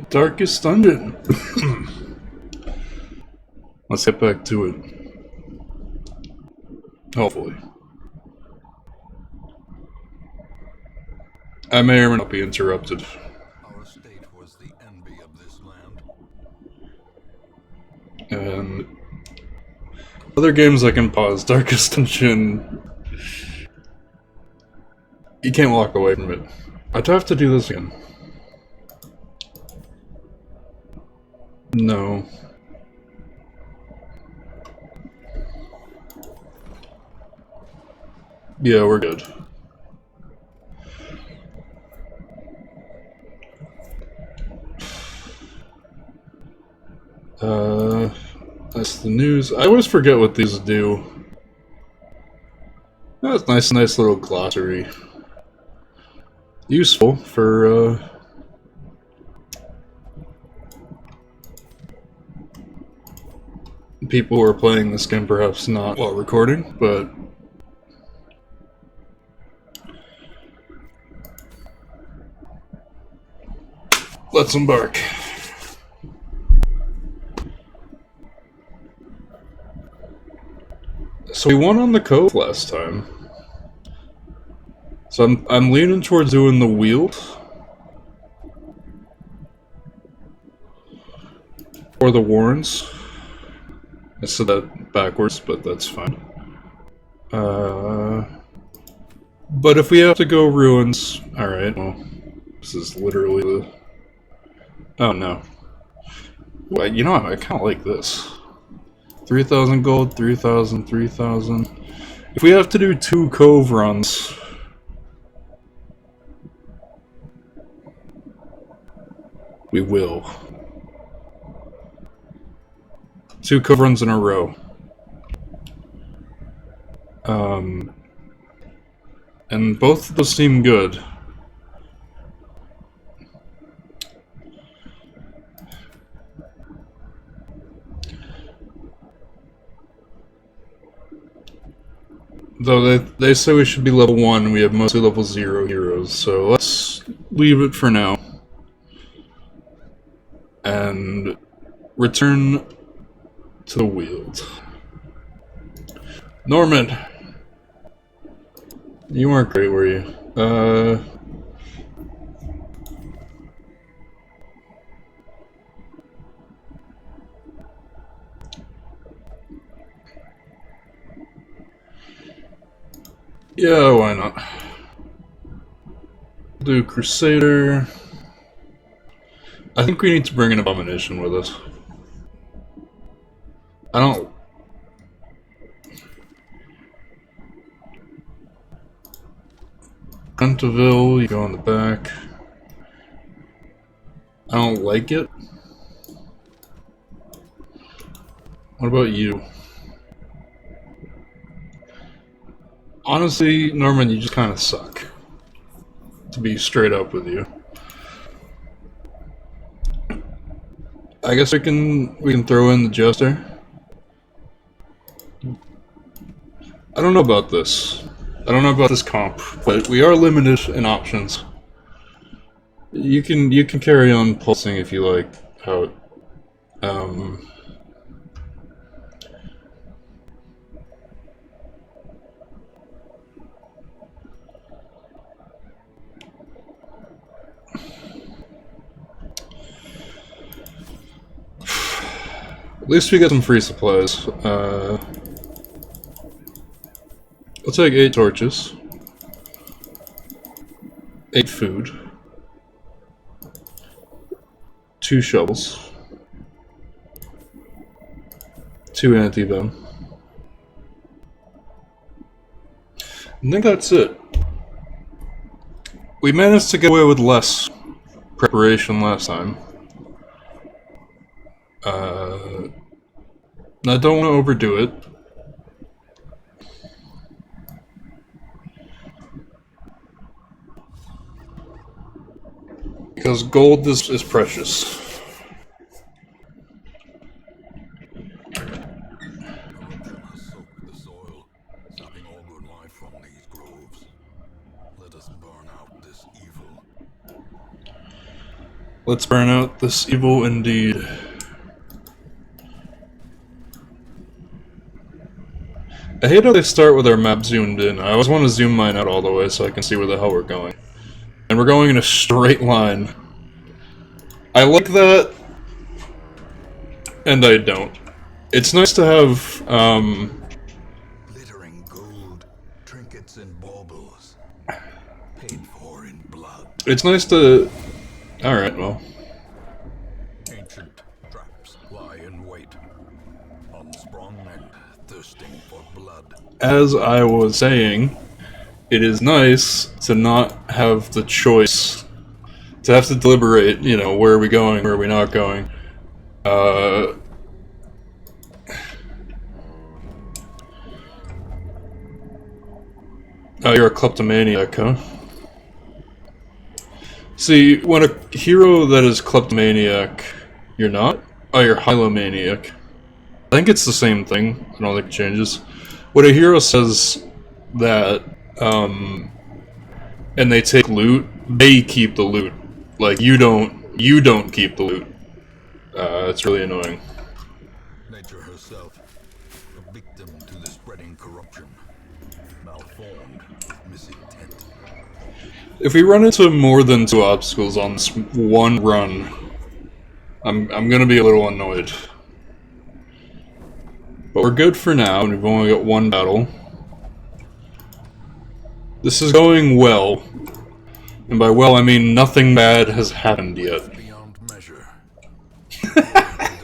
Darkest Dungeon. Let's get back to it. Hopefully. I may or may not be interrupted. Our state was the envy of this land. And other games I can pause. Darkest Dungeon. You can't walk away from it. I'd have to do this again. No. Yeah, we're good. That's the news. I always forget what these do. That's nice little glossary. Useful for, people who are playing this game, perhaps not while recording, but let's embark. So we won on the cove last time. So I'm leaning towards doing the wield. Or the warrens. I said that backwards, but that's fine. But if we have to go ruins... Alright, well, this is literally the... Oh no. Well, you know what, I kinda like this. 3,000 gold, 3,000, 3,000. If we have to do 2 cove runs... we will. 2 cove runs in a row. And both of those seem good. Though they say we should be level 1, we have mostly level 0 heroes, so let's leave it for now. And return to the wield. Norman! You weren't great, were you? Yeah, why not? Do Crusader. I think we need to bring an Abomination with us. I don't... Huntaville, you go on the back. I don't like it. What about you? Honestly, Norman, you just kind of suck. To be straight up with you. I guess we can throw in the Jester. I don't know about this. I don't know about this comp, but we are limited in options. You can carry on pulsing if you like how it, at least we get some free supplies. I'll take 8 torches, 8 food, 2 shovels, 2 anti-venom. I think that's it. We managed to get away with less preparation last time. I don't want to overdo it. Because gold is precious. Corruption has soaked the soil, sapping all good life from these groves. Let us burn out this evil. Let's burn out this evil indeed. I hate how they start with our map zoomed in. I always want to zoom mine out all the way so I can see where the hell we're going. And we're going in a straight line. I like that, and I don't. It's nice to have, Glittering gold, trinkets and baubles, paid for in blood. it's nice to... Alright, well. Ancient traps lie in wait, unsprung and thirsting for blood. As I was saying, it is nice to not have the choice, to have to deliberate, you know, where are we going, where are we not going. Oh, you're a kleptomaniac, huh? See, when a hero that is kleptomaniac, you're not? Oh, you're hylomaniac. I think it's the same thing. I don't think it changes. When a hero says that, and they take loot, they keep the loot. Like, you don't keep the loot. It's really annoying. Nature herself, a victim to the spreading corruption. Malformed, misintent. If we run into more than 2 obstacles on this one run, I'm gonna be a little annoyed. But we're good for now, and we've only got 1 battle. This is going well. And by well, I mean nothing bad has happened yet. Beyond measure. The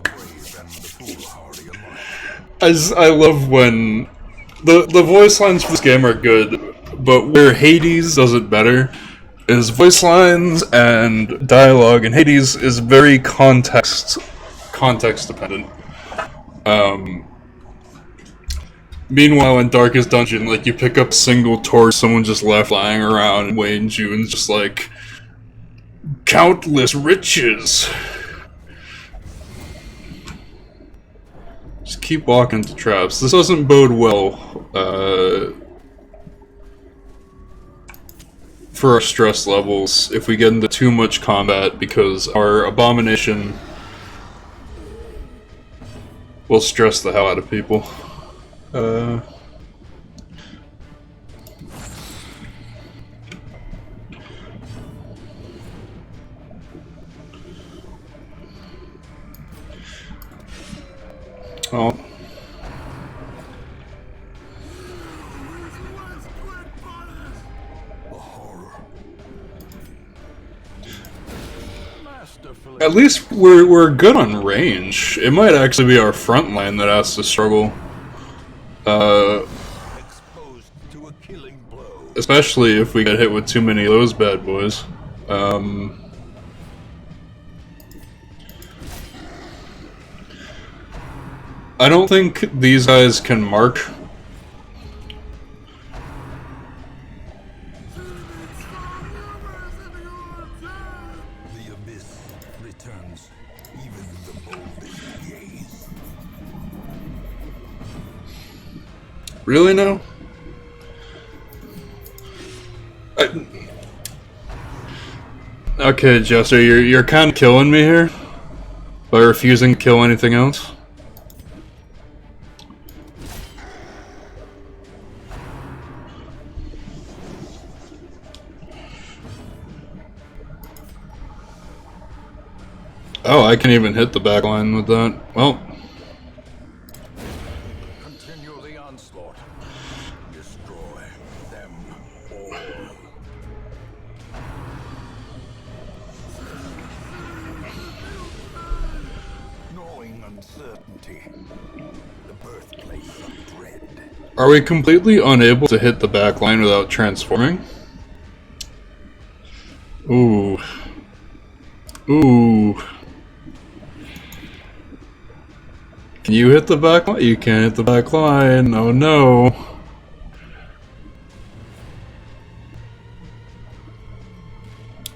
brave and the foolhardy alike. I love when... The voice lines for this game are good, but where Hades does it better is voice lines and dialogue, and Hades is very context dependent. Meanwhile, in Darkest Dungeon, like, you pick up a single torch someone just left lying around, and Wayne June's just like, countless riches. Just keep walking into traps. This doesn't bode well, for our stress levels if we get into too much combat, because our abomination will stress the hell out of people. Oh. At least we're good on range. It might actually be our front line that has to struggle. Exposed to a killing blow. Especially if we get hit with too many of those bad boys. I don't think these guys can mark. The abyss returns even the boldest gaze. Really now? Okay, Jester, you're kind of killing me here by refusing to kill anything else. Oh, I can even hit the back line with that. Well, Continue the onslaught. Destroy them all. Gnawing uncertainty. The birthplace of dread. are we completely unable to hit the back line without transforming? Ooh. Ooh. Can you hit the back line? You can't hit the back line. Oh no.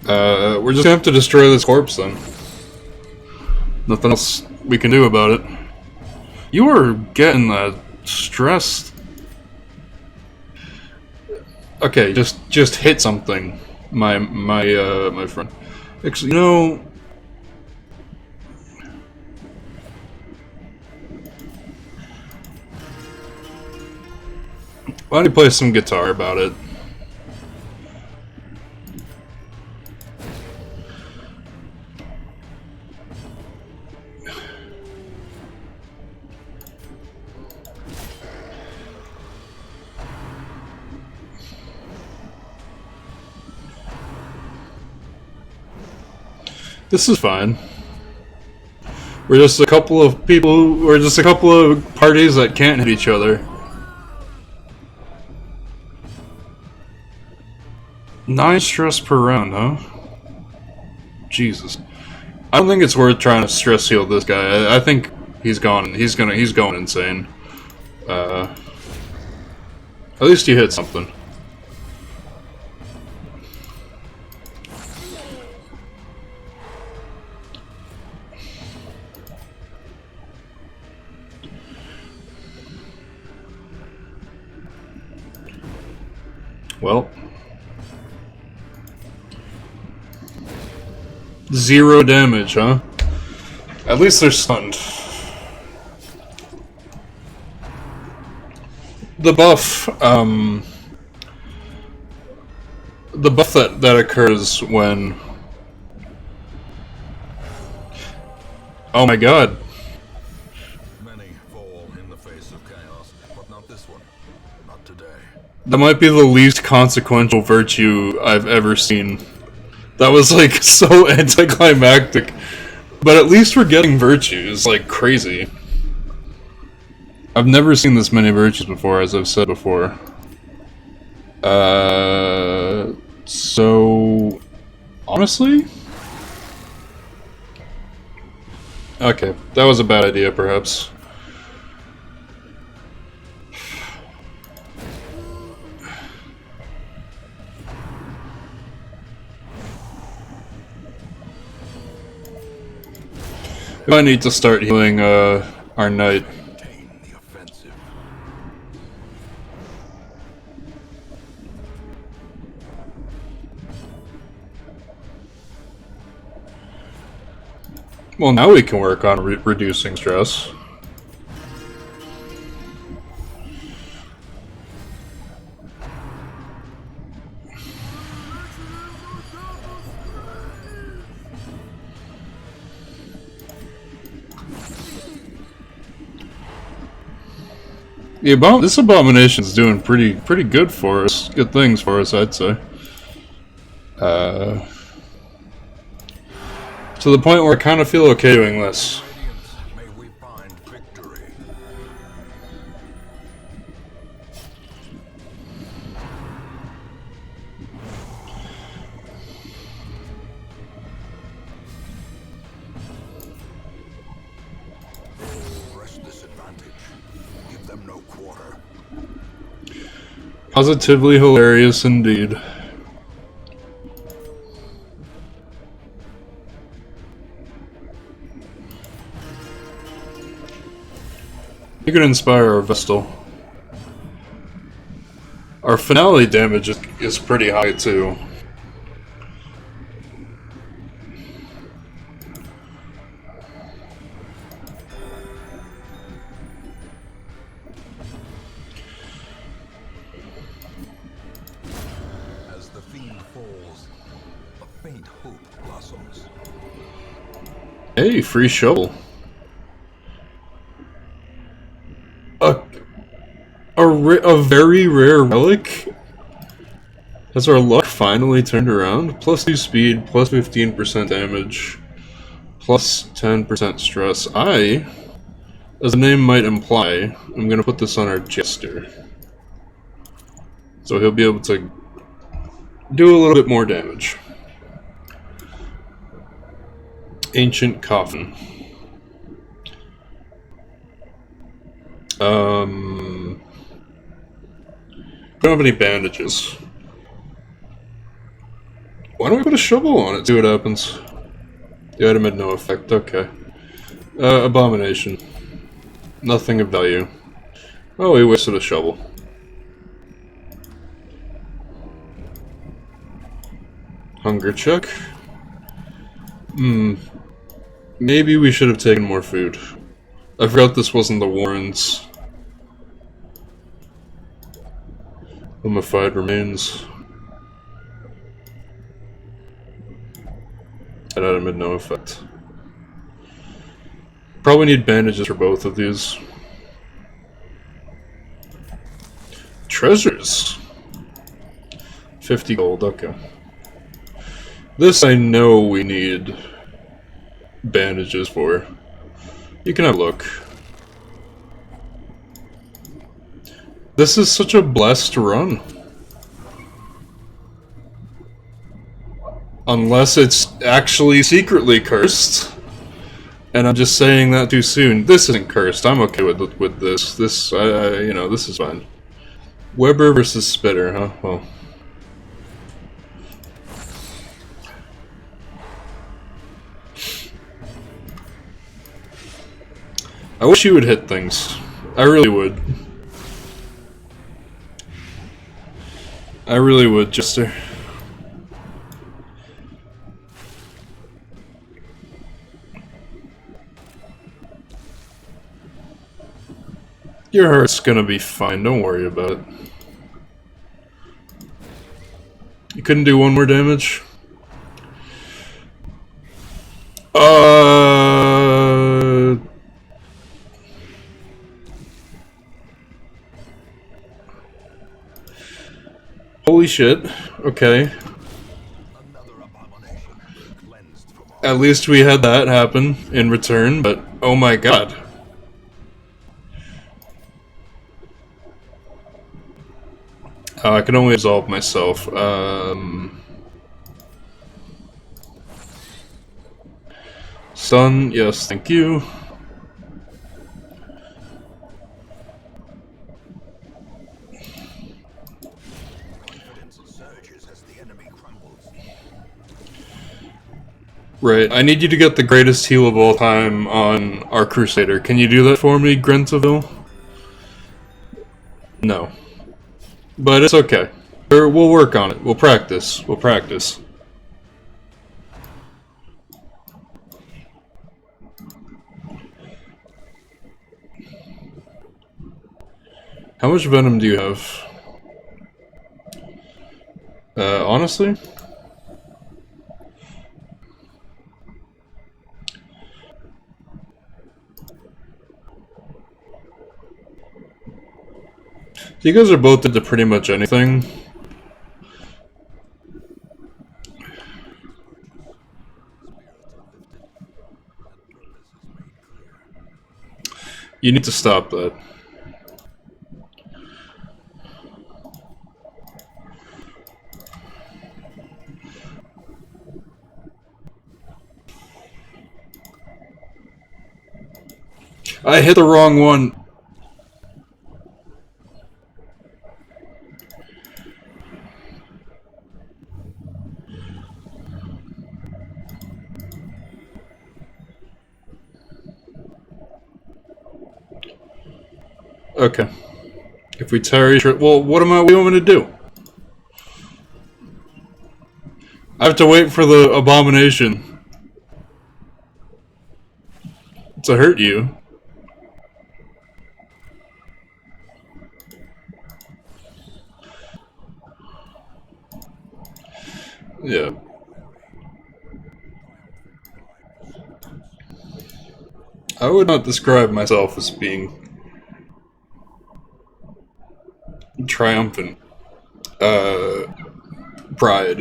We're just gonna have to destroy this corpse then. Nothing else we can do about it. You are getting that stressed. Okay, just hit something, my friend. Actually, you know, Why don't you play some guitar about it? This is fine. We're just a couple of people, we're just a couple of parties that can't hit each other. 9 stress per round, huh? Jesus. I don't think it's worth trying to stress heal this guy. I think he's gone. He's going insane. At least you hit something. Well. 0 damage, huh? At least they're stunned. The buff, that occurs when... Oh my god. Many fall in the face of chaos, but not this one. Not today. That might be the least consequential virtue I've ever seen. That was like so anticlimactic. But at least we're getting virtues like crazy. I've never seen this many virtues before, as I've said before. So... honestly? Okay, that was a bad idea, perhaps. We might need to start healing, our knight. Maintain the offensive. Well, now we can work on reducing stress. This abomination's doing pretty good for us. Good things for us, I'd say. To the point where I kind of feel okay doing this. Radiance, may we find victory. Press this advantage. Give them no quarter. Positively hilarious indeed. You can inspire our Vestal. Our finale damage is pretty high too. As the fiend falls, a faint hope blossoms. Hey, free shovel. A very rare relic? Has our luck finally turned around? Plus 2 speed, plus 15% damage, plus 10% stress. As the name might imply, I'm gonna put this on our Jester. So he'll be able to do a little bit more damage. Ancient Coffin. I don't have any bandages. Why don't we put a shovel on it, see what happens? The item had no effect, okay. Abomination. Nothing of value. Oh, we wasted a shovel. Hunger check. Maybe we should have taken more food. I forgot this wasn't the Warrens. Mummified remains. Inanimate, no effect. Probably need bandages for both of these. Treasures! 50 gold, okay. This I know we need bandages for. You can have a look. This is such a blessed run. Unless it's actually secretly cursed. And I'm just saying that too soon. This isn't cursed. I'm okay with this. This, you know, this is fine. Weber versus Spitter, huh? Well. I wish you would hit things. I really would. I really would, Jester. Your heart's gonna be fine, don't worry about it. You couldn't do one more damage? Holy shit. Okay. At least we had that happen in return, but oh my god. I can only absolve myself. Stun, yes, thank you. Right, I need you to get the greatest heal of all time on our Crusader. Can you do that for me, Grentaville? No. But it's okay. We'll work on it. We'll practice. We'll practice. How much venom do you have? Honestly? You guys are both into pretty much anything. You need to stop that. I hit the wrong one. Okay. If we tarry, well, what do you want me to do? I have to wait for the abomination to hurt you. Yeah. I would not describe myself as being triumphant. Pride.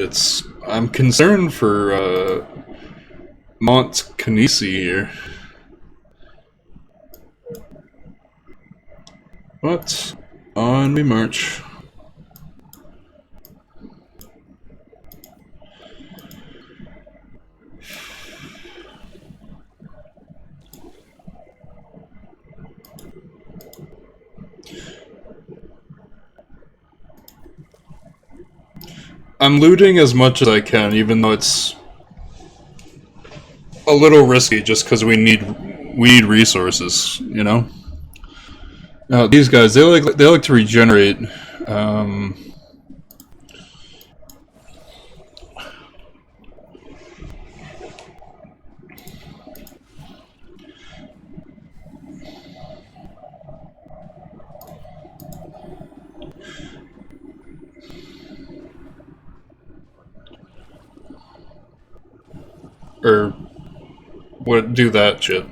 I'm concerned for, Mont Canisi here. But, on we march. I'm looting as much as I can, even though it's a little risky, just because we need resources, you know. Now these guys, they like to regenerate. Or what? Do that shit.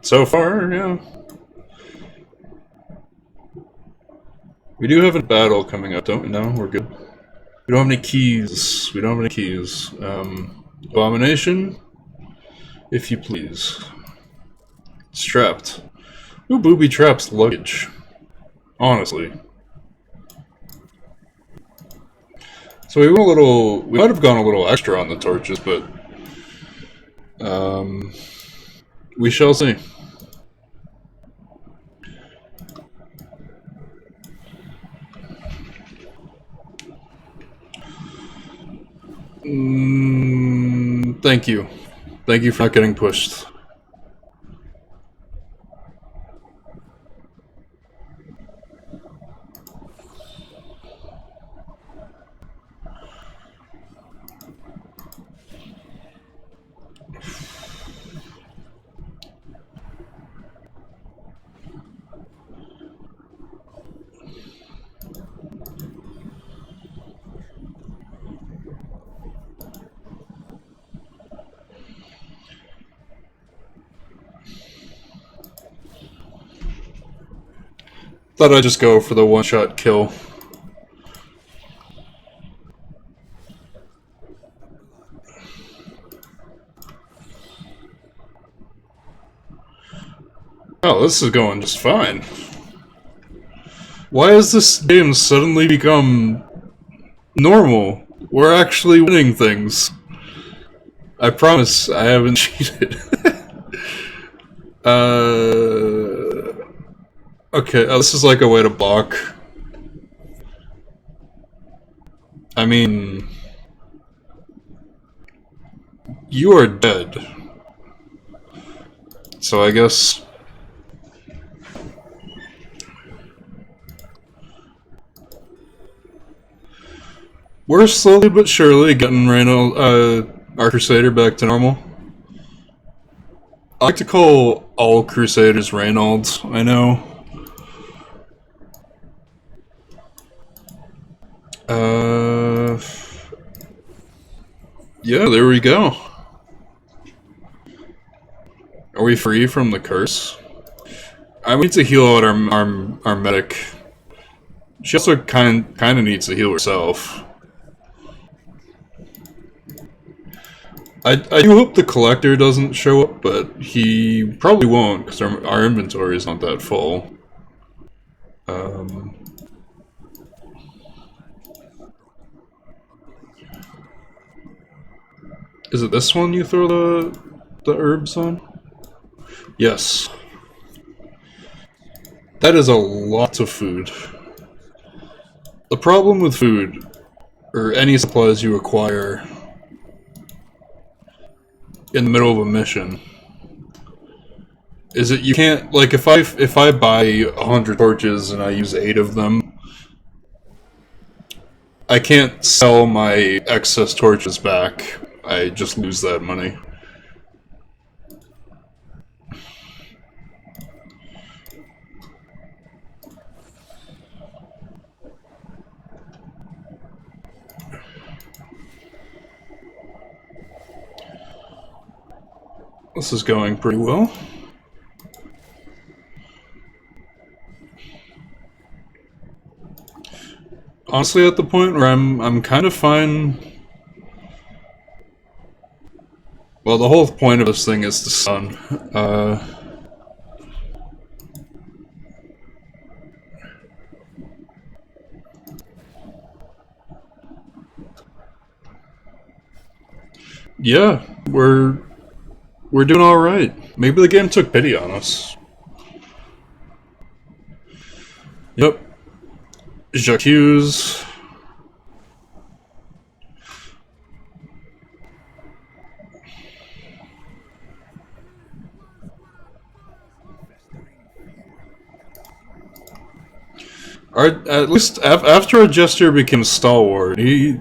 So far, yeah. We do have a battle coming up, don't we? No, we're good. We don't have any keys. We don't have any keys. Abomination, if you please. Strapped. Who booby traps luggage? Honestly. So we went a little. We might have gone a little extra on the torches, but we shall see. Thank you. Thank you for not getting pushed. Thought I'd just go for the one-shot kill. Oh, this is going just fine. Why has this game suddenly become normal? We're actually winning things. I promise I haven't cheated. Okay, this is like a way to block. I mean... You are dead. So I guess... We're slowly but surely getting our Crusader back to normal. I like to call all Crusaders Reynolds, I know. Yeah, there we go. Are we free from the curse? I need to heal out our medic. She also kind of needs to heal herself. I do hope the collector doesn't show up, but he probably won't because our inventory is not that full. Is it this one you throw the herbs on? Yes. That is a lot of food. The problem with food, or any supplies you acquire in the middle of a mission, is that you can't, like, if I buy 100 torches and I use 8 of them, I can't sell my excess torches back. I just lose that money. This is going pretty well. Honestly, at the point where I'm kind of fine. Well, the whole point of this thing is the sun. Yeah, we're doing all right. Maybe the game took pity on us. Yep. Jacques. At least after our Jester became stalwart, he...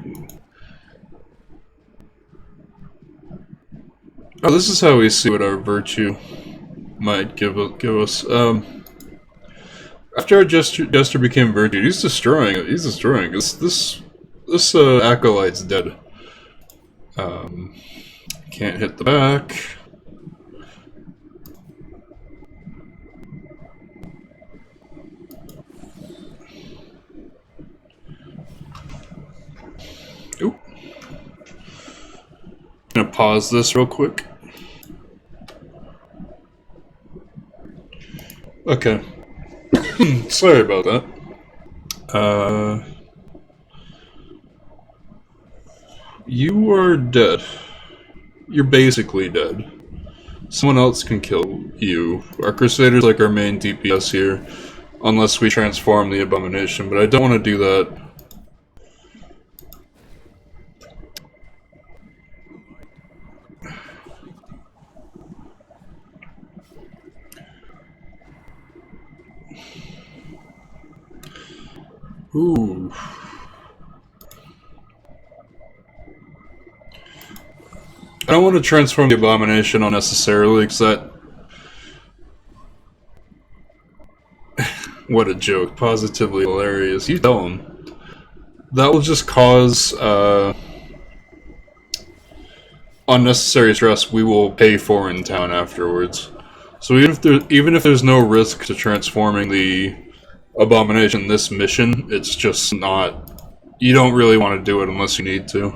Oh, this is how we see what our virtue might give us. After our Jester became virtue, he's destroying it. He's destroying it. This acolyte's dead. Can't hit the back. Oop. I'm gonna pause this real quick. Okay. Sorry about that. You are dead. You're basically dead. Someone else can kill you. Our Crusader's like our main DPS here, unless we transform the Abomination, but I don't want to do that. Ooh. I don't want to transform the Abomination unnecessarily, because that... What a joke. Positively hilarious. You tell him. That will just cause, unnecessary stress we will pay for in town afterwards. So even if there's no risk to transforming the Abomination this mission, it's just not... You don't really want to do it unless you need to.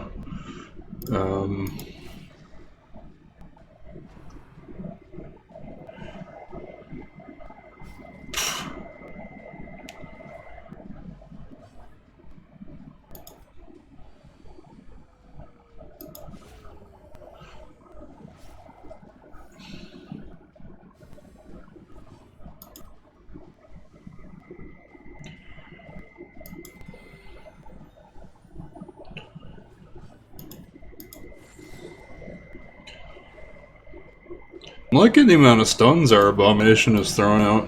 I'm liking the amount of stuns our Abomination is throwing out.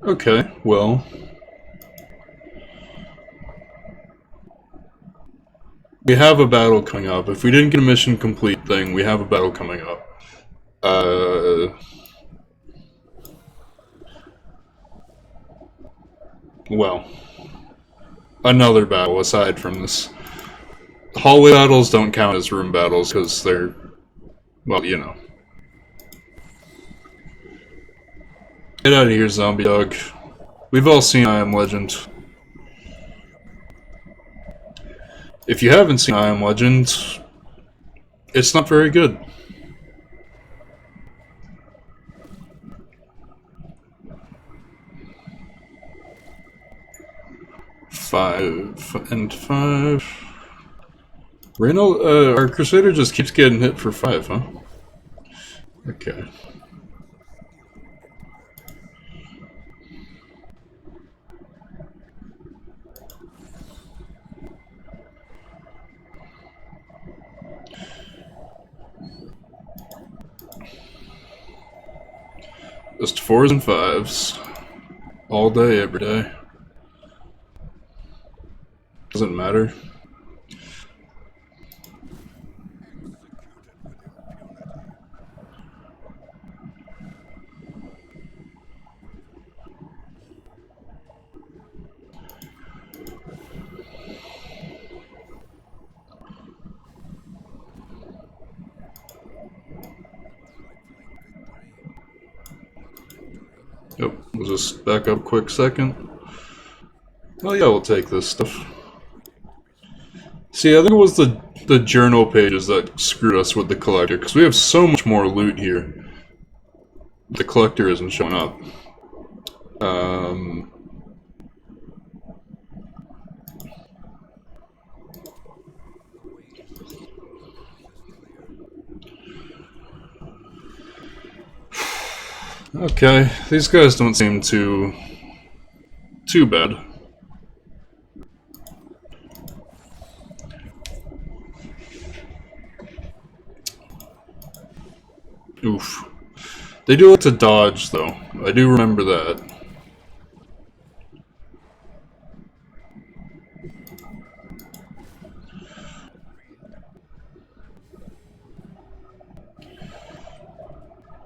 Okay, well... We have a battle coming up. If we didn't get a mission complete thing, we have a battle coming up. Well, another battle aside from this. Hallway battles don't count as room battles because they're, well, you know. Get out of here, zombie dog. We've all seen I Am Legend. If you haven't seen I Am Legend, it's not very good. Five and 5. Our Crusader just keeps getting hit for 5, huh? Okay. Just 4s and 5s. All day, every day. Doesn't matter. Yep, we'll just back up a quick second. Oh yeah, we'll take this stuff. See, I think it was the journal pages that screwed us with the collector, because we have so much more loot here. The collector isn't showing up. Okay, these guys don't seem too bad. Oof. They do like to dodge, though. I do remember that.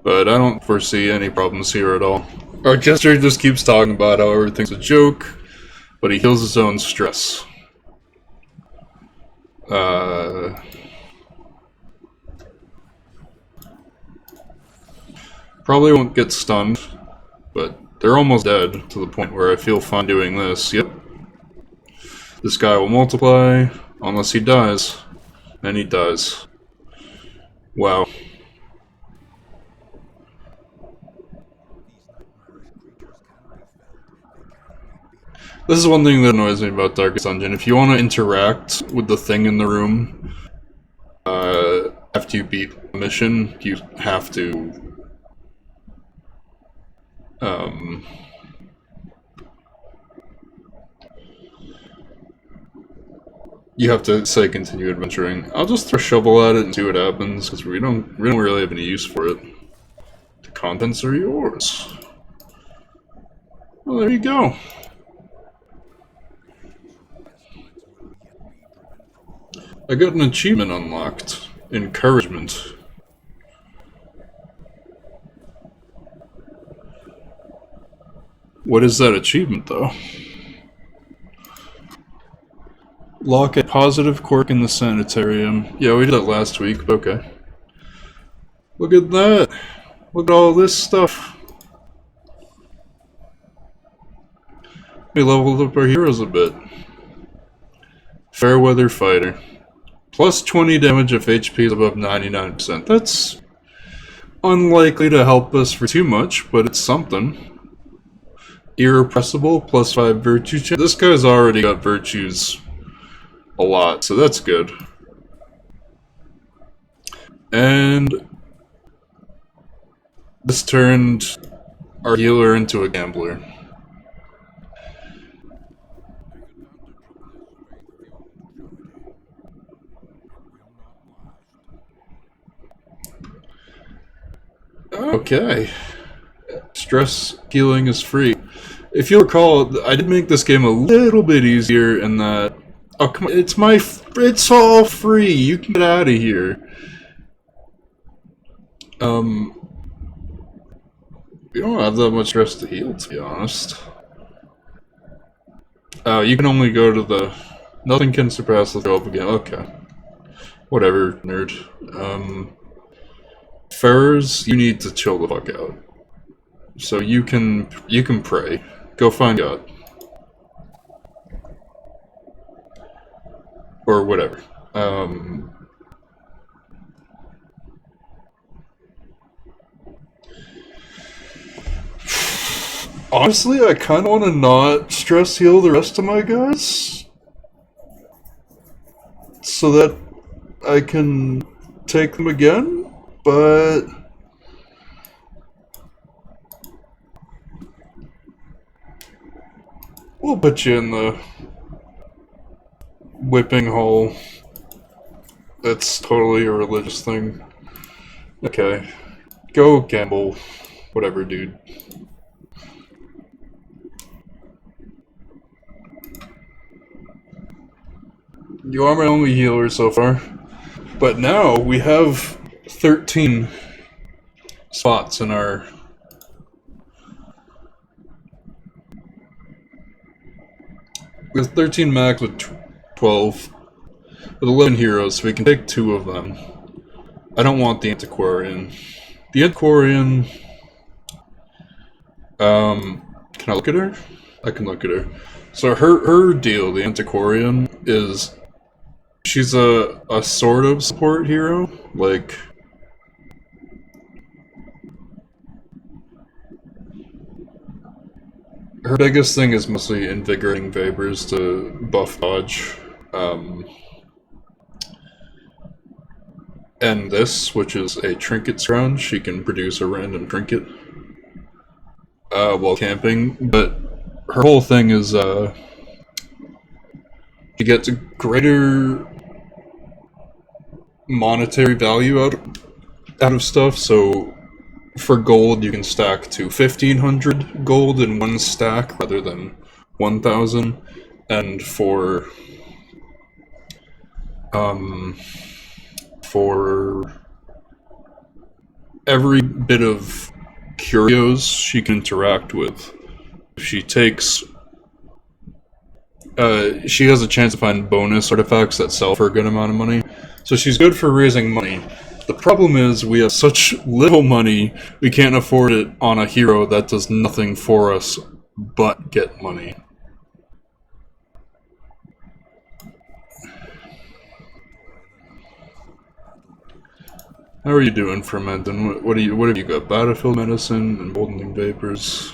But I don't foresee any problems here at all. Our Jester just keeps talking about how everything's a joke, but he heals his own stress. Probably won't get stunned, but they're almost dead to the point where I feel fine doing this. Yep. This guy will multiply unless he dies. And he dies. Wow. This is one thing that annoys me about Darkest Dungeon. If you want to interact with the thing in the room, after you beat the mission, you have to say continue adventuring. I'll just throw a shovel at it and see what happens, because we don't really have any use for it. The contents are yours. Well, there you go. I got an achievement unlocked. Encouragement. What is that achievement, though? Lock a positive cork in the sanitarium. Yeah, we did that last week, but okay. Look at that! Look at all this stuff! We leveled up our heroes a bit. Fairweather Fighter. Plus 20 damage if HP is above 99%. That's unlikely to help us for too much, but it's something. Irrepressible, plus 5 virtue chance. This guy's already got virtues a lot, so that's good. And this turned our healer into a gambler. Okay. Stress healing is free. If you'll recall, I did make this game a little bit easier in that... Oh, come on, it's all free! You can get out of here. We don't have that much stress to heal, to be honest. You can only go to the... Nothing can surpass the throw up again. Okay. Whatever, nerd. Furs, you need to chill the fuck out. So you can pray. Go find God. Or whatever. Honestly, I kind of want to not stress heal the rest of my guys. So that I can take them again, but... We'll put you in the whipping hole. That's totally a religious thing. Okay. Go gamble. Whatever, dude. You are my only healer so far. But now we have 13 spots in our... We have 13 max with 12. With 11 heroes, so we can take 2 of them. I don't want the Antiquarian. The Antiquarian... can I look at her? I can look at her. So her deal, the Antiquarian, is... She's a sort of support hero, like... Her biggest thing is mostly invigorating vapors to buff dodge. And this, which is a trinket scrounge, she can produce a random trinket while camping, but her whole thing is she gets a greater monetary value out out of stuff, so for gold you can stack to 1500 gold in one stack rather than 1000, and for every bit of curios she can interact with, if she takes she has a chance to find bonus artifacts that sell for a good amount of money. So she's good for raising money. The problem is we have such little money, we can't afford it on a hero that does nothing for us but get money. How are you doing, Fermentin? What have you got? Battlefield Medicine, Emboldening Vapors.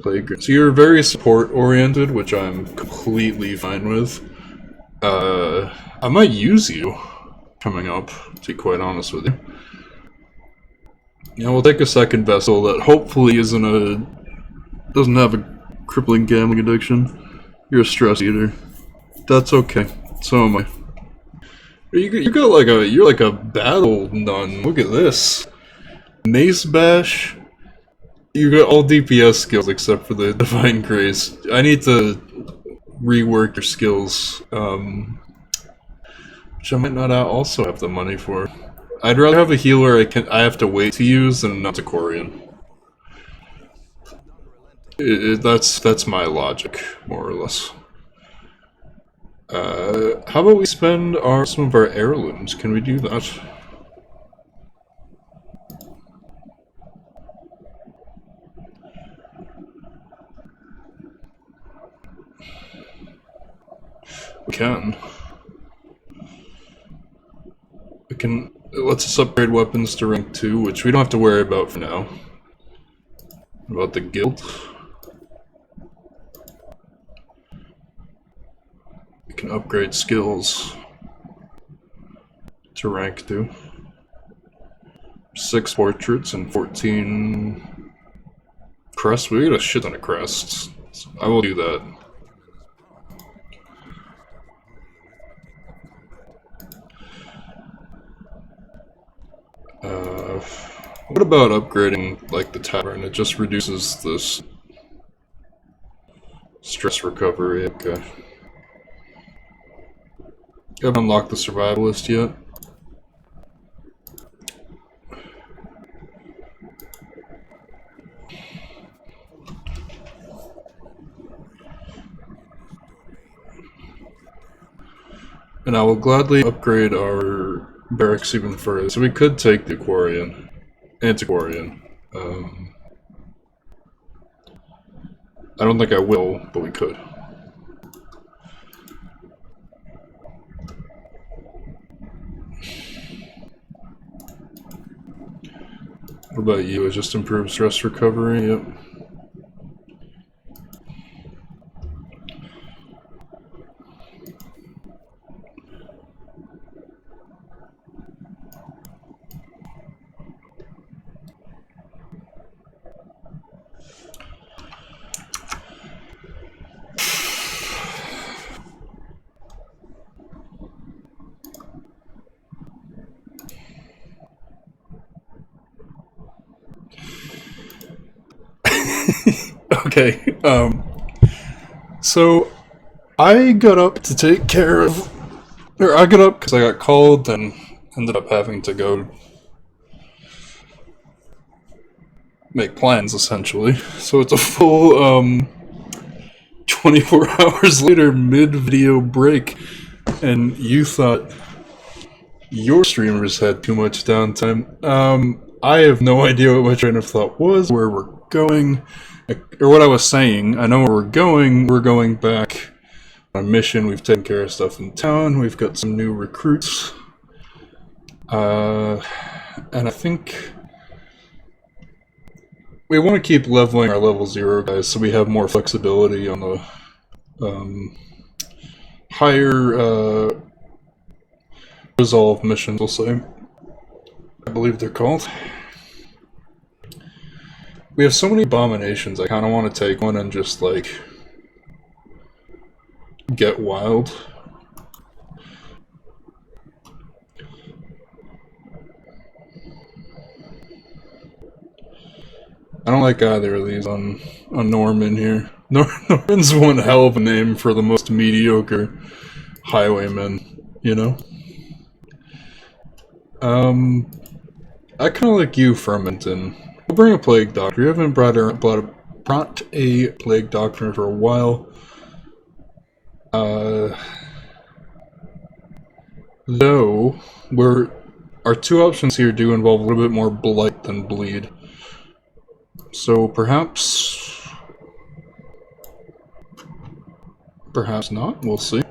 Playground. So you're very support-oriented, which I'm completely fine with. I might use you coming up, to be quite honest with you. Yeah, we'll take a second vessel that hopefully doesn't have a crippling gambling addiction. You're a stress eater. That's okay. So am I. You're like a battle nun. Look at this. Mace Bash. You got all DPS skills except for the Divine Grace. I need to rework your skills, which I might not also have the money for. I'd rather have a healer I have to wait to use than a Nocticorian. That's my logic, more or less. How about we spend some of our heirlooms? Can we do that? We can. It lets us upgrade weapons to rank 2, which we don't have to worry about for now. What about the guild? We can upgrade skills to rank 2. 6 portraits and 14 crests. We got a shit ton of crests. So I will do that. What about upgrading, like, the tavern? It just reduces this stress recovery. Okay. I haven't unlocked the survivalist yet. And I will gladly upgrade our barracks even further. So we could take the Antiquarian. I don't think I will, but we could. What about you? It just improves stress recovery? Yep. Okay, so I got up to take care of, or I got up because I got called and ended up having to go make plans, essentially. So it's a full, 24 hours later, mid-video break, and you thought your streamers had too much downtime. I have no idea what my train of thought was, where we're going, or what I was saying. I know where we're going. We're going back on a mission. We've taken care of stuff in town. We've got some new recruits. And I think we want to keep leveling our level 0 guys so we have more flexibility on the higher resolve missions, we'll say. I believe they're called. We have so many abominations, I kind of want to take one and just, like, get wild. I don't like either of these on Norman here. Norman's one hell of a name for the most mediocre highwayman, you know? I kind of like you, Fermenton. We'll bring a plague doctor. You haven't brought a plague doctor for a while. Though, our two options here do involve a little bit more blight than bleed. So perhaps not, we'll see.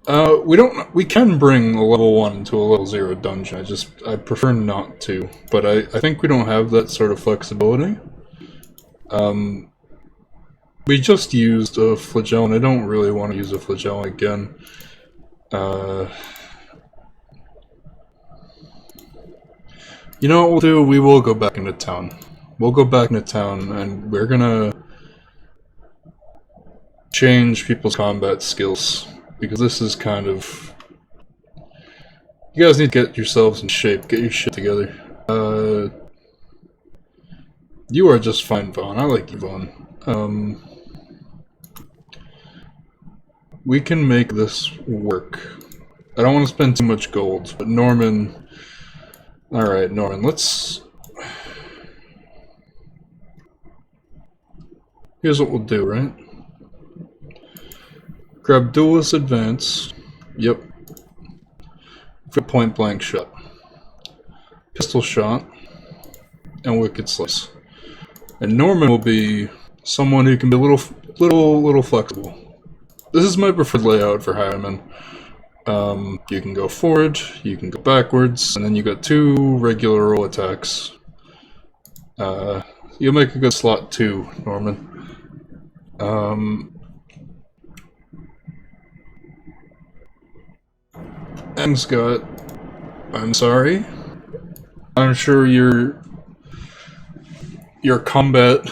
We can bring a level 1 to a level 0 dungeon, I prefer not to, but I think we don't have that sort of flexibility. We just used a flagellum, I don't really want to use a flagellum again. You know what we'll do? We will go back into town. We'll go back into town, and we're gonna change people's combat skills, because this is kind of... You guys need to get yourselves in shape, get your shit together. You are just fine, Vaughn. I like you, Vaughn. We can make this work. I don't want to spend too much gold, but Norman... Alright, Norman, let's... Here's what we'll do, right? Grab Duelist Advance. Yep. For point blank shot. Pistol shot. And Wicked Slice. And Norman will be someone who can be a little flexible. This is my preferred layout for Highwayman. You can go forward, you can go backwards, and then you got 2 regular roll attacks. You'll make a good slot too, Norman. And Scott, I'm sorry. I'm sure your combat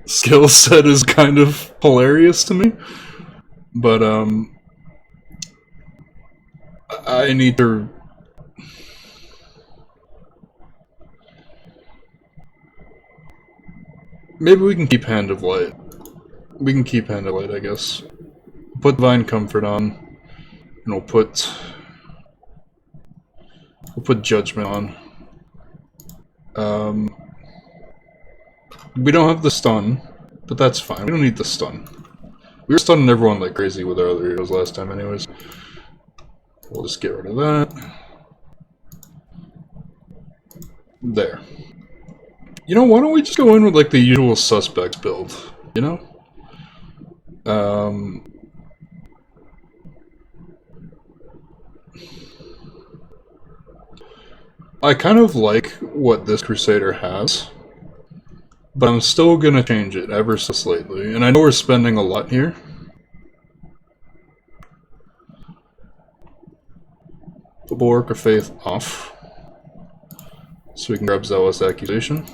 skill set is kind of hilarious to me, but I need to... Maybe we can keep Hand of Light. We can keep Hand of Light, I guess. Put Divine Comfort on, and we'll put Judgment on. We don't have the stun, but that's fine. We don't need the stun. We were stunning everyone like crazy with our other heroes last time anyways. We'll just get rid of that. There. You know, why don't we just go in with like the usual suspects build, you know? I kind of like what this Crusader has, but I'm still gonna change it ever so slightly, and I know we're spending a lot here. Put Bulwark of Faith off, so we can grab Zealous Accusation.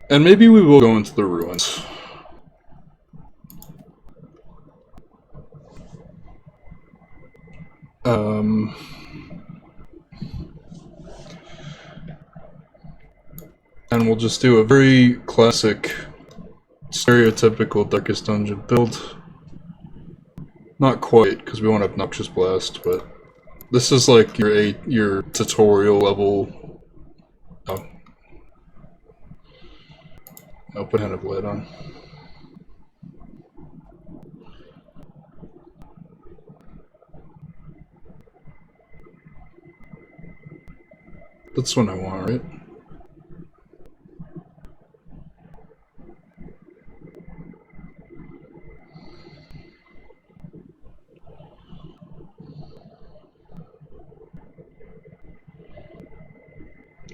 And maybe we will go into the ruins. And we'll just do a very classic, stereotypical Darkest Dungeon build. Not quite, because we want Obnoxious Blast, but this is like your tutorial level. Oh. I'll put Hand of Light on. That's what I want, right?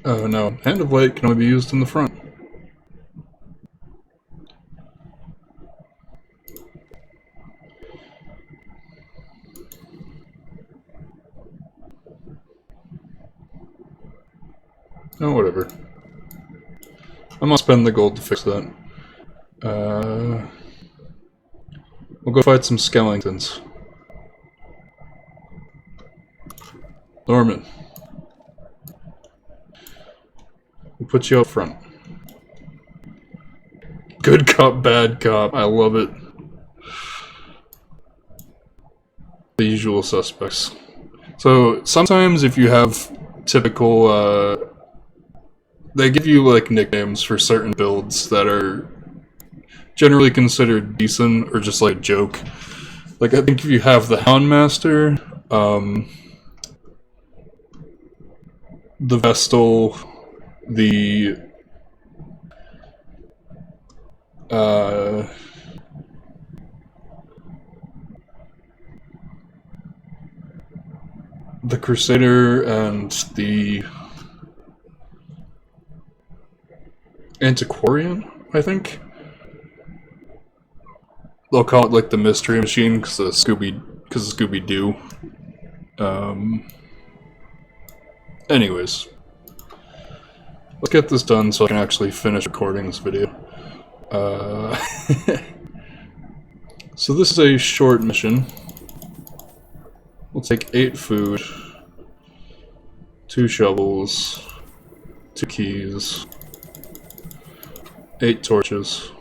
Oh no, Hand of Light can only be used in the front. Oh, whatever. I'm gonna spend the gold to fix that. We'll go fight some skeletons. Norman. We'll put you up front. Good cop, bad cop. I love it. The usual suspects. So, sometimes if you have typical, they give you, like, nicknames for certain builds that are generally considered decent or just, like, a joke. Like, I think if you have the Houndmaster, the Vestal, the Crusader and the Antiquarian, I think. They'll call it like the Mystery Machine because of Scooby-Doo. Anyways, let's get this done so I can actually finish recording this video. So this is a short mission. We'll take 8 food, 2 shovels, 2 keys, 8 torches.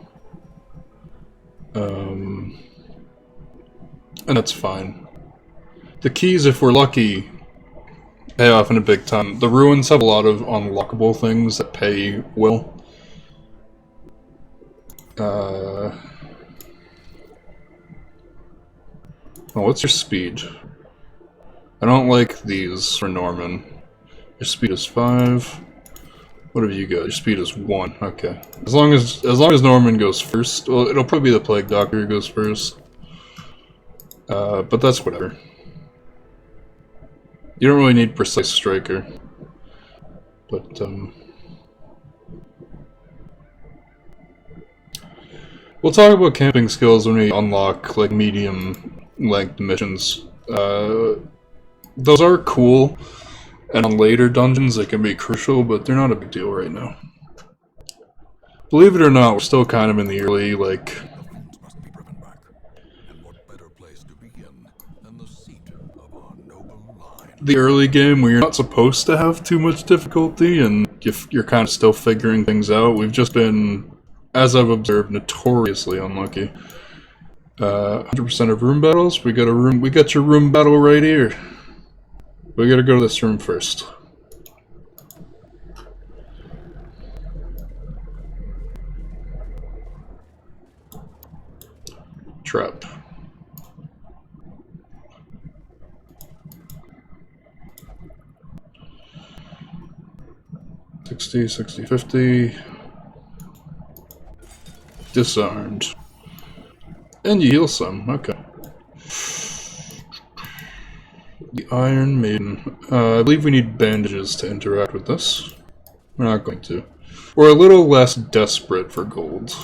And that's fine. The keys, if we're lucky, pay off in a big time. The ruins have a lot of unlockable things that pay well. Oh, what's your speed? I don't like these for Norman. Your speed is 5. What have you got? Your speed is 1. Okay. As long as Norman goes first, well, it'll probably be the Plague Doctor who goes first. But that's whatever. You don't really need Precise Striker. But, we'll talk about camping skills when we unlock, like, medium-length missions. Those are cool, and on later dungeons they can be crucial, but they're not a big deal right now. Believe it or not, we're still kind of in the early, like... Must be driven back. And what better place to begin than the seat of our noble line? The early game where you're not supposed to have too much difficulty, and you're kind of still figuring things out. We've just been, as I've observed, notoriously unlucky. 100% of room battles. We got your room battle right here. We gotta go to this room first. Trap. $60, $60, $50. Disarmed. And you heal some, okay. The Iron Maiden. I believe we need bandages to interact with this. We're not going to. We're a little less desperate for gold.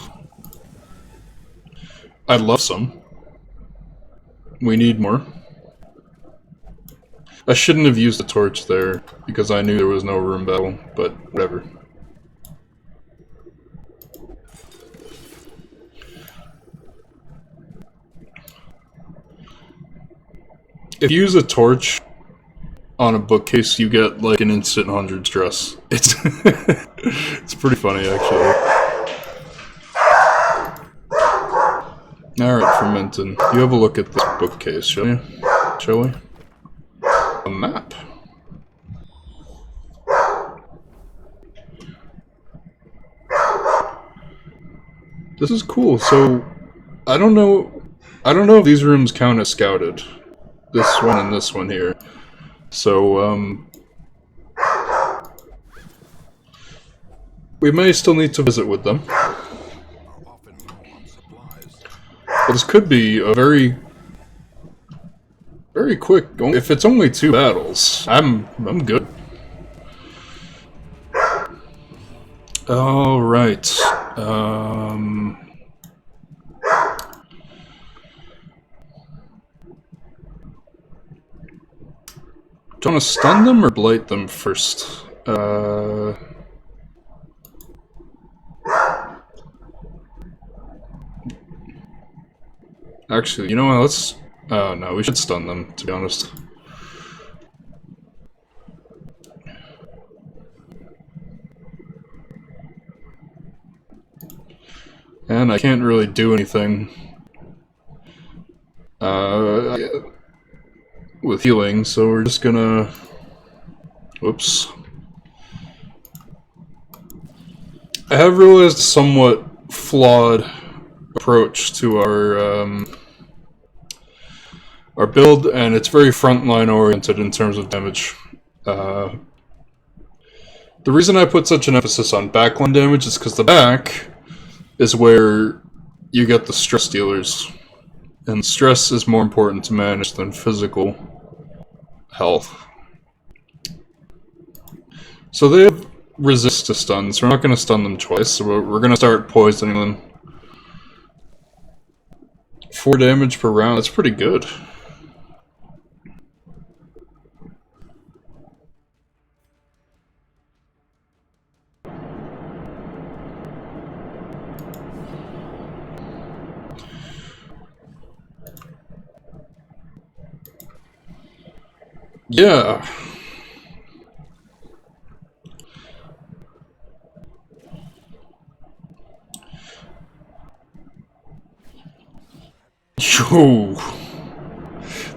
I'd love some. We need more. I shouldn't have used the torch there, because I knew there was no room battle, but whatever. If you use a torch on a bookcase, you get like an instant 100 stress. It's it's pretty funny, actually. Alright, Fermenton, you have a look at this bookcase, shall you? Shall we? A map. This is cool. So, I don't know if these rooms count as scouted. This one and this one here. So, we may still need to visit with them. But this could be a very quick. If it's only 2 battles, I'm good. All right. Do you want to stun them or blight them first? Actually, you know what, let's... Oh no, we should stun them, to be honest. And I can't really do anything with healing, so we're just gonna... Whoops. I have realized a somewhat flawed approach to our build, and it's very frontline oriented in terms of damage. The reason I put such an emphasis on backline damage is because the back is where you get the stress dealers, and stress is more important to manage than physical health. So they have resist to stuns. We're not going to stun them twice, so we're going to start poisoning them. 4 damage per round, that's pretty good. Yeah. Yo.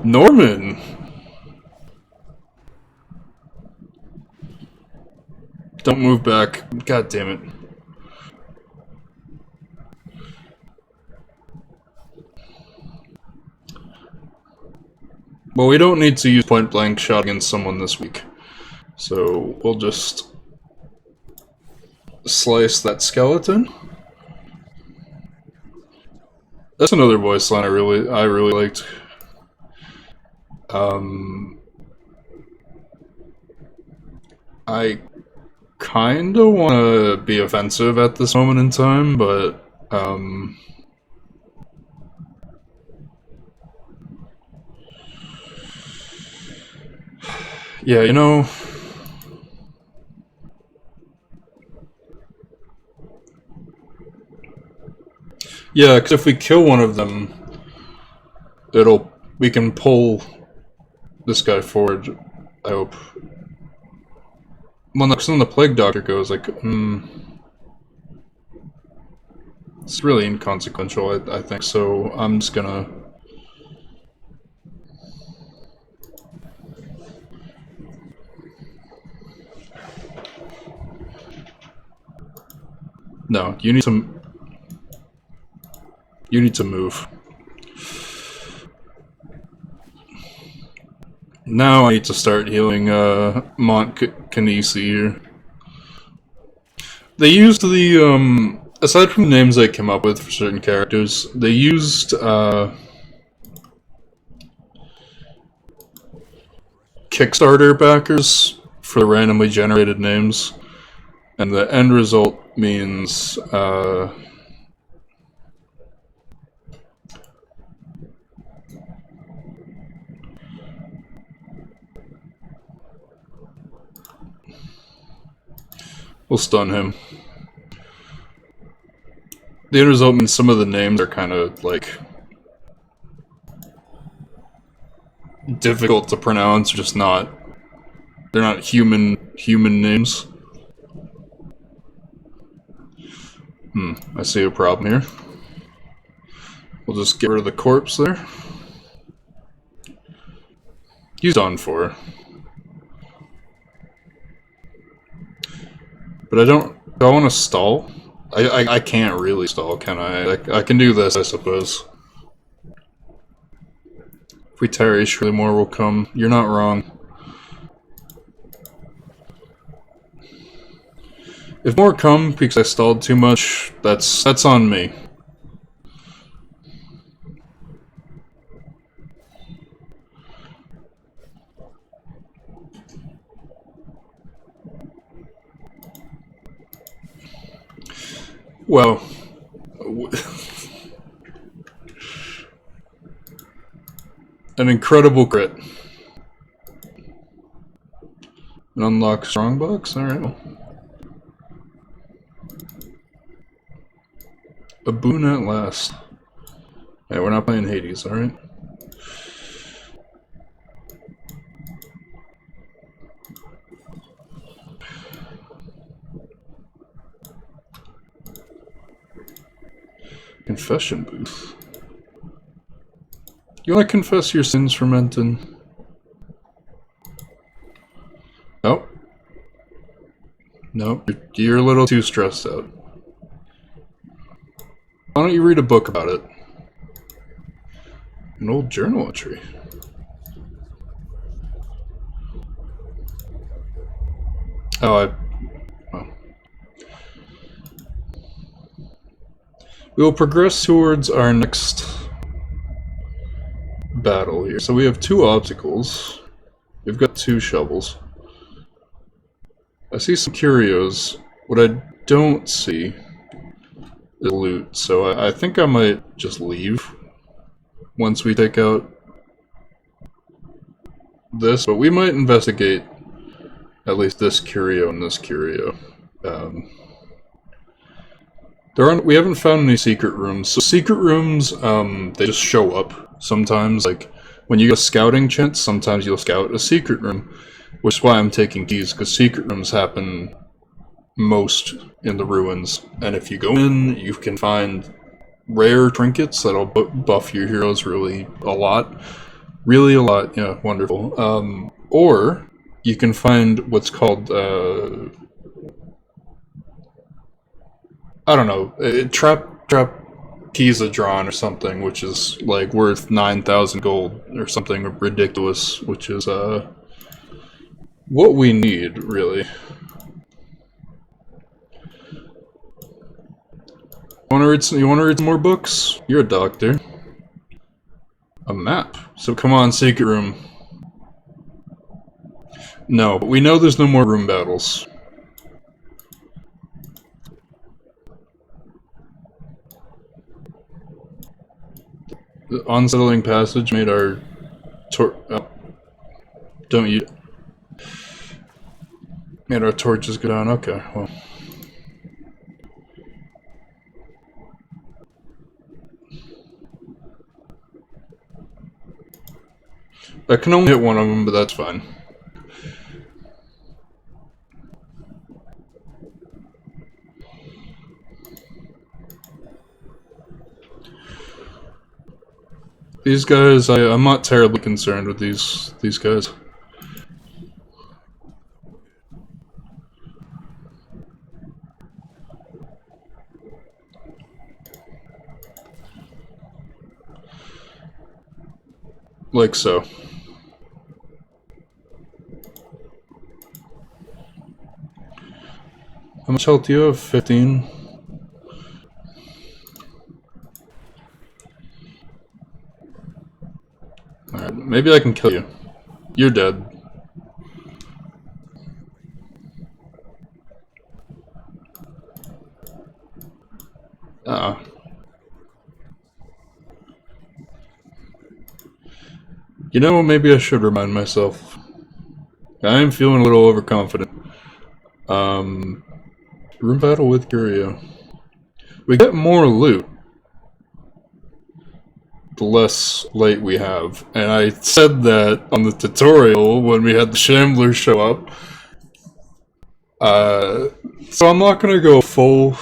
Norman. Don't move back. God damn it. Well, we don't need to use point blank shot against someone this week. So we'll just slice that skeleton. That's another voice line I really liked. I kinda wanna be offensive at this moment in time, but yeah, you know, yeah, because if we kill one of them, we can pull this guy forward, I hope. Well, no, because then the Plague Doctor goes, like, it's really inconsequential, I think, so I'm just gonna... No, you need to move. Now I need to start healing Mont Kanisi here. They used the, aside from the names they came up with for certain characters, they used Kickstarter backers for the randomly generated names, and the end result means we'll stun him. The end result means some of the names are kind of, like, difficult to pronounce, just not... They're not human names. I see a problem here. We'll just get rid of the corpse there. He's done for. But do I want to stall? I can't really stall, can I? I can do this, I suppose. If we tarry, surely more will come. You're not wrong. If more come because I stalled too much, that's on me. Well, an incredible crit. An unlock strongbox? Alright, well. A boon at last. Hey, we're not playing Hades, alright? Confession booth. You want to confess your sins, Fermentin? Nope. Nope, you're a little too stressed out. Why don't you read a book about it? An old journal entry. Oh, well. We will progress towards our next battle here. So we have 2 obstacles. We've got 2 shovels. I see some curios. What I don't see is loot, so I think I might just leave once we take out this, but we might investigate at least this curio and this curio. We haven't found any secret rooms. So secret rooms, they just show up sometimes. Like when you go scouting chance, sometimes you'll scout a secret room, which is why I'm taking keys, because secret rooms happen most in the ruins. And if you go in, you can find rare trinkets that'll buff your heroes really a lot. Really a lot, yeah, wonderful. Or you can find what's called, I don't know, trap keys are drawn or something, which is like worth 9,000 gold or something ridiculous, which is what we need, really. You wanna read some more books? You're a doctor. A map. So come on, secret room. No, but we know there's no more room battles. The unsettling passage made our made our torches go down. Okay, well. I can only hit one of them, but that's fine. These guys, I'm not terribly concerned with these guys. Like so. How much health do you have? 15? Alright, maybe I can kill you. You're dead. You know, maybe I should remind myself. I am feeling a little overconfident. Room battle with Curio. We get more loot the less light we have. And I said that on the tutorial when we had the Shambler show up. So I'm not gonna go full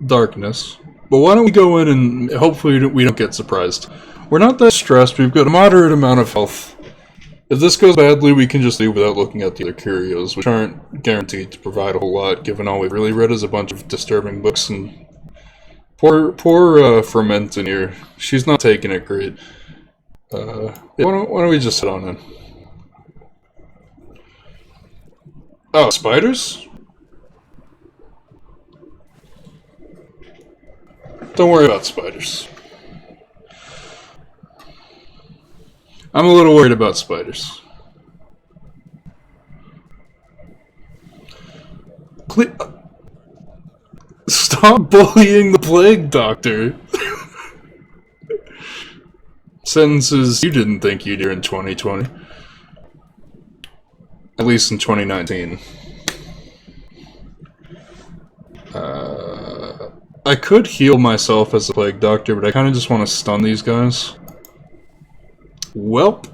darkness. But why don't we go in and hopefully we don't get surprised. We're not that stressed, we've got a moderate amount of health. If this goes badly, we can just leave without looking at the other curios, which aren't guaranteed to provide a whole lot, given all we've really read is a bunch of disturbing books, and poor Fermentin here. She's not taking it great. Yeah, why don't we just head on in? Oh, spiders? Don't worry about spiders. I'm a little worried about spiders. Stop bullying the plague doctor. Sentences you didn't think you'd hear in 2020. At least in 2019. I could heal myself as a plague doctor, but I kind of just want to stun these guys. Welp.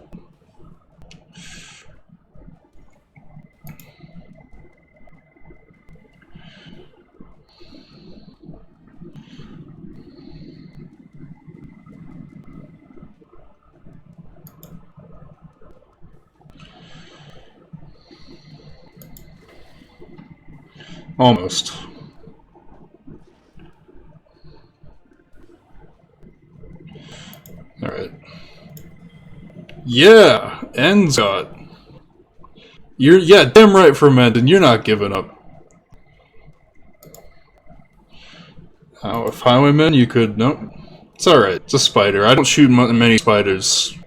Almost. Alright. Yeah! Enzot! Yeah, damn right, Fermentin, you're not giving up. Oh, if Highwaymen, you could... Nope. It's alright, it's a spider. I don't shoot many spiders.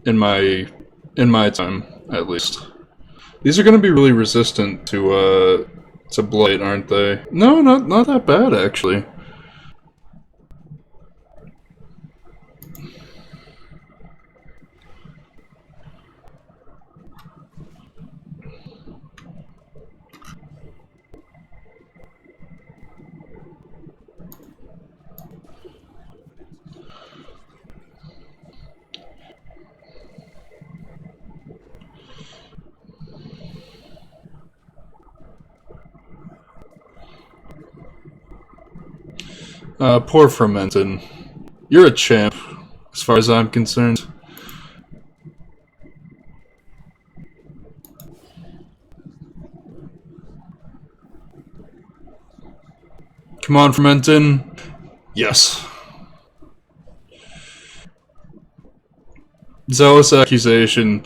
In my time, at least. These are gonna be really resistant to blight, aren't they? No, not that bad, actually. Poor Fermentin. You're a champ, as far as I'm concerned. Come on, Fermentin. Yes. Zealous accusation.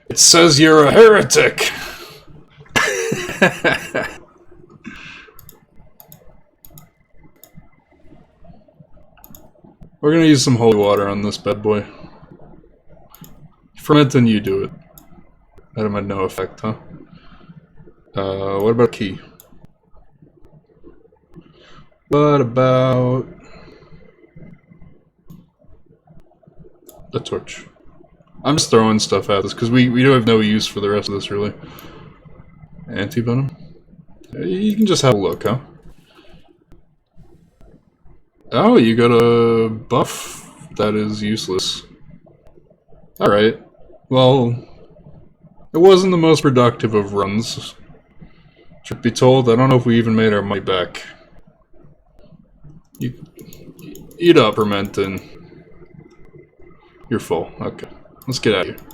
It says you're a heretic! We're gonna use some holy water on this bad boy. Fermentin, you do it. That had no effect, huh? What about key? What about... the torch? I'm just throwing stuff at this, because we do have no use for the rest of this, really. Anti-venom? You can just have a look, huh? Oh, you got a buff that is useless. Alright. Well, it wasn't the most productive of runs. Truth be told, I don't know if we even made our money back. Eat up, Fermentin. You're full. Okay. Let's get out of here.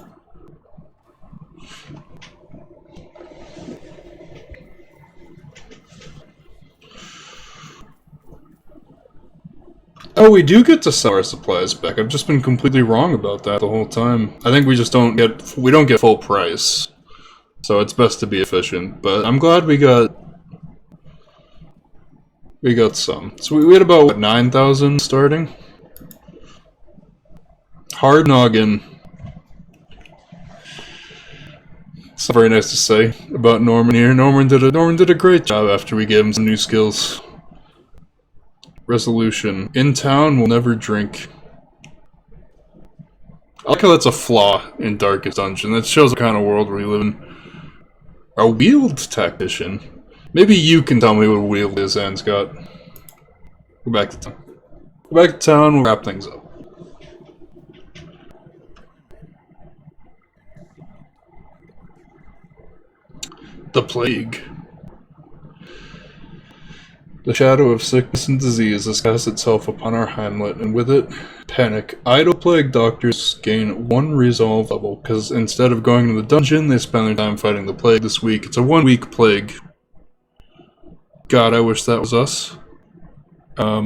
Oh, we do get to sell our supplies back. I've just been completely wrong about that the whole time. I think we just don't get full price. So it's best to be efficient. But I'm glad we got some. So we had about, what, 9,000 starting? Hard noggin. It's not very nice to say about Norman here. Norman did a great job after we gave him some new skills. Resolution. In town, we'll never drink. I like how that's a flaw in Darkest Dungeon. That shows the kind of world we live in. A wield tactician? Maybe you can tell me what a wield is, Anscott. Go back to town. Go back to town, we'll wrap things up. The plague. The shadow of sickness and disease has cast itself upon our hamlet, and with it, panic. Idle plague doctors gain 1 resolve level, because instead of going to the dungeon, they spend their time fighting the plague this week. It's a 1-week plague. God, I wish that was us. That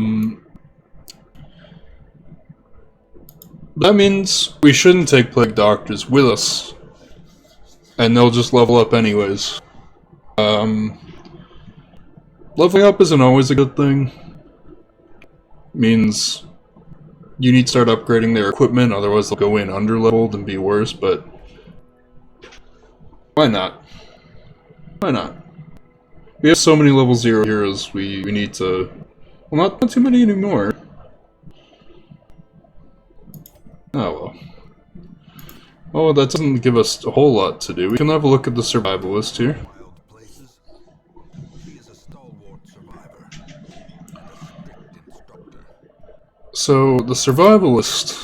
means we shouldn't take plague doctors with us, and they'll just level up anyways. Leveling up isn't always a good thing. Means you need to start upgrading their equipment, otherwise they'll go in underleveled and be worse, but why not? Why not? We have so many level 0 heroes, we need to... Well, not too many anymore. Oh well. Oh, that doesn't give us a whole lot to do. We can have a look at the survivalist here. So, the survivalist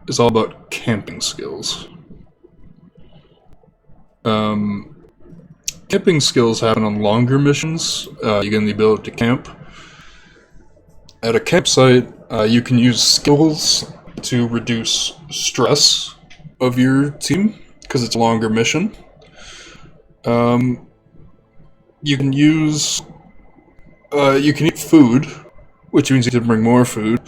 is all about camping skills. Camping skills happen on longer missions. You get the ability to camp. At a campsite, you can use skills to reduce stress of your team, because it's a longer mission. You can use, you can eat food, which means you can bring more food,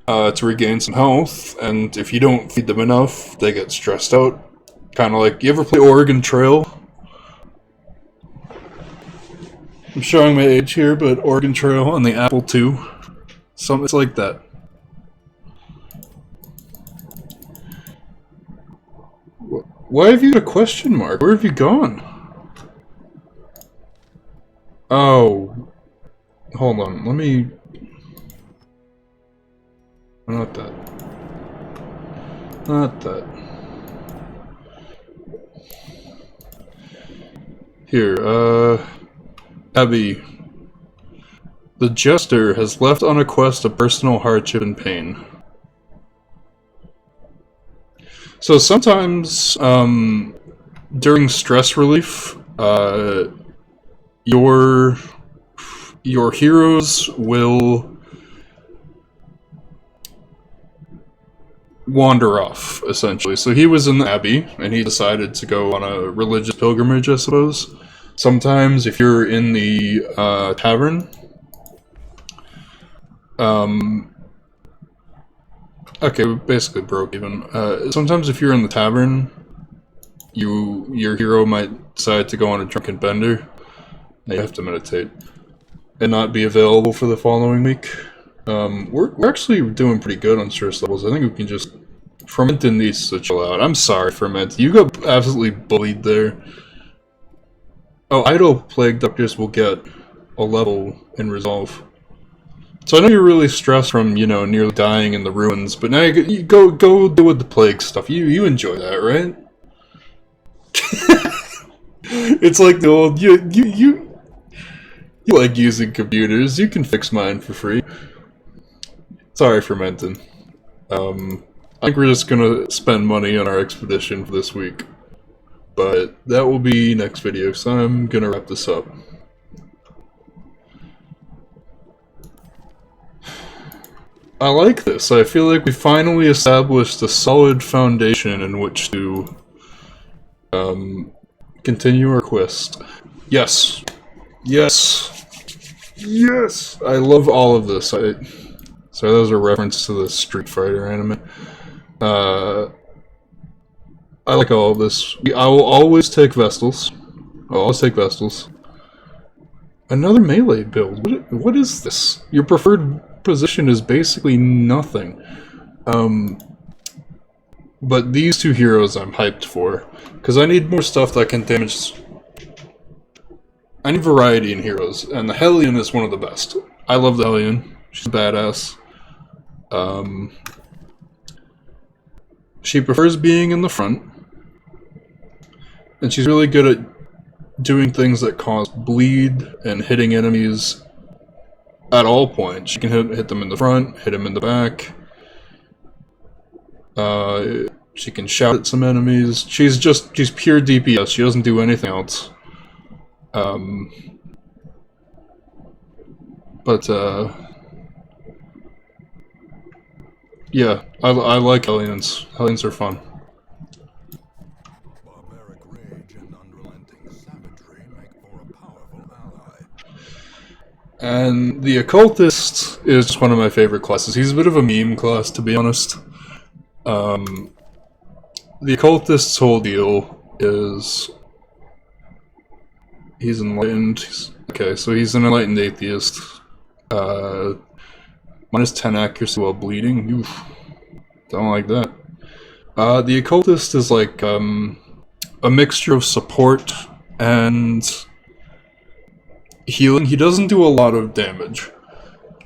to regain some health, and if you don't feed them enough, they get stressed out. Kinda like, you ever play Oregon Trail? I'm showing my age here, but Oregon Trail on the Apple II. Something like that. Why have you got a question mark? Where have you gone? Oh. Hold on, let me... Not that. Not that. Here, Abby. The Jester has left on a quest of personal hardship and pain. So sometimes, during stress relief, your heroes will wander off, essentially. So he was in the Abbey, and he decided to go on a religious pilgrimage, I suppose. Sometimes, if you're in the tavern, okay, we basically broke even. Sometimes if you're in the tavern, your hero might decide to go on a drunken bender. You have to meditate and not be available for the following week. We're actually doing pretty good on stress levels. I think we can just... Fermentin needs to chill out. I'm sorry, Ferment. You got absolutely bullied there. Oh, idle plague doctors will get a level in resolve. So I know you're really stressed from, you know, nearly dying in the ruins, but now you go deal with the plague stuff. You enjoy that, right? It's like the old you like using computers. You can fix mine for free. Sorry, Fermentin. I think we're just gonna spend money on our expedition for this week. But that will be next video, so I'm gonna wrap this up. I like this. I feel like we finally established a solid foundation in which to continue our quest. Yes. Yes. Yes! I love all of this. Sorry, that was a reference to the Street Fighter anime. I like all of this. I will always take Vestals. I'll always take Vestals. Another melee build. What is this? Your preferred position is basically nothing. But these two heroes I'm hyped for. Because I need more stuff that can damage... I need variety in heroes, and the Hellion is one of the best. I love the Hellion. She's badass. She prefers being in the front. And she's really good at doing things that cause bleed and hitting enemies at all points. She can hit them in the front, hit them in the back. She can shout at some enemies. She's pure DPS. She doesn't do anything else. Yeah, I like Hellions. Hellions are fun. Barbaric rage and unrelenting savagery make for a powerful ally. And the Occultist is one of my favorite classes. He's a bit of a meme class, to be honest. The Occultist's whole deal is... He's enlightened. Okay, so he's an enlightened atheist. Minus 10 accuracy while bleeding. Oof. Don't like that. The Occultist is like a mixture of support and healing. He doesn't do a lot of damage.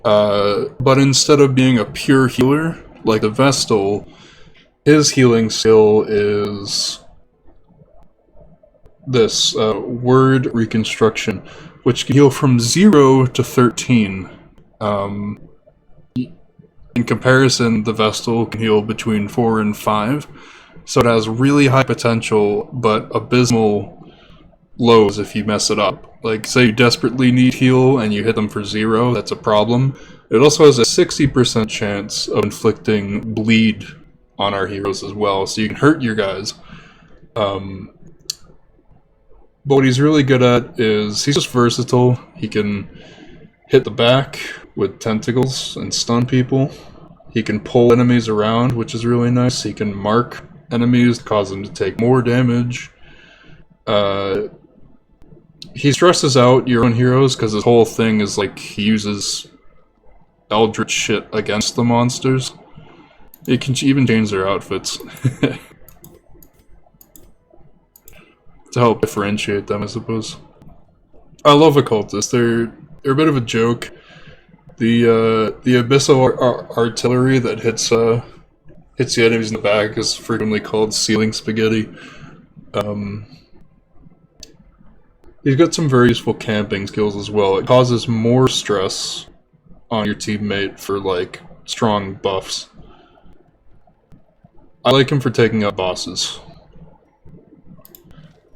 But instead of being a pure healer, like the Vestal, his healing skill is this word reconstruction, which can heal from 0 to 13. In comparison, the Vestal can heal between 4 and 5, so it has really high potential, but abysmal lows if you mess it up. Like, say you desperately need heal and you hit them for 0, that's a problem. It also has a 60% chance of inflicting bleed on our heroes as well, so you can hurt your guys. But what he's really good at is he's just versatile. He can hit the back with tentacles and stun people. He can pull enemies around, which is really nice. He can mark enemies, cause them to take more damage. He stresses out your own heroes because his whole thing is like he uses eldritch shit against the monsters. It can even change their outfits to help differentiate them, I suppose. I love occultists. They're a bit of a joke. The abyssal artillery that hits the enemies in the back is frequently called ceiling spaghetti. He's got some very useful camping skills as well. It causes more stress on your teammate for like strong buffs. I like him for taking out bosses.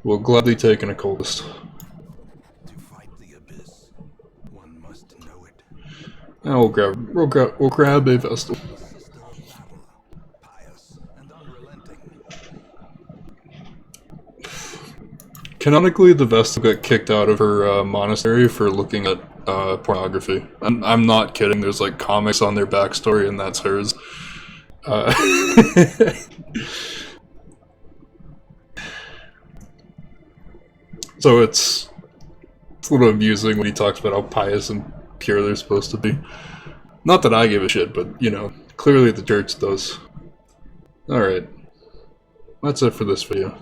We'll gladly take an occultist. To fight the abyss, one must know it. And we'll grab a Vestal. A sister of battle, pious and unrelenting. Canonically, the Vestal got kicked out of her monastery for looking at pornography. I'm not kidding. There's like comics on their backstory, and that's hers. So it's a little amusing when he talks about how pious and pure they're supposed to be. Not that I give a shit, but you know, clearly the church does. Alright. That's it for this video.